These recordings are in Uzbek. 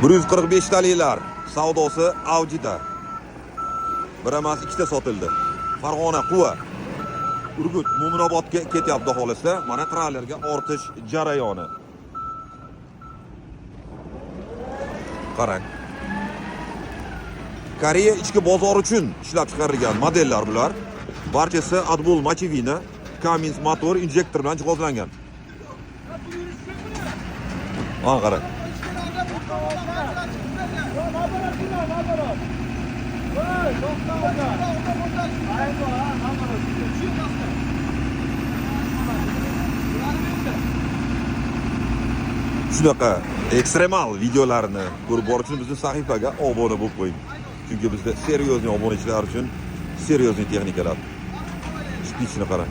145 talilar savdosi avjida. Bir emas ikkita sotildi. Farg'ona Quva Urgut Mo'minobodga ketyapti xohlasa, mana trallerga ortish jarayoni. Qarang. Koreya ichki bozor uchun ishlab chiqarilgan modellar bular. Barchasi Adbul Machivina Cummins motor injektor bilan jihozlangan. Mana qarang. Shunaqa ekstremal videolarni ko'rib borish uchun bizning sahifaga obuna bo'lib qo'ying. Chunki bizda seriozniy obunachilar uchun seriozniy texnikalar. Shpichni qarang.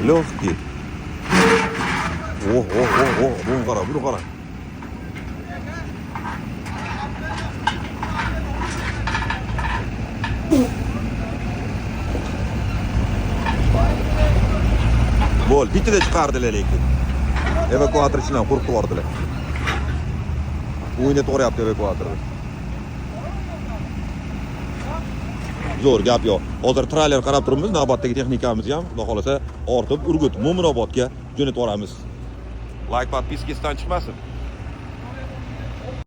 Lofti. Buni qarang, buni qarang. Bo'l, bittida chiqardilar lekin. Evakuator ichidan qo'rqib yubordilar. O'ynatib qo'yapti evakuatorni. Zo'r gap yo'q. Hozir trailer qarab turibmiz, navbatdagi texnikamizni ham, xudo xolasa, ortib Urgut Mo'minobodga jo'natib yuboramiz. Like, podpiskasidan chiqmasin.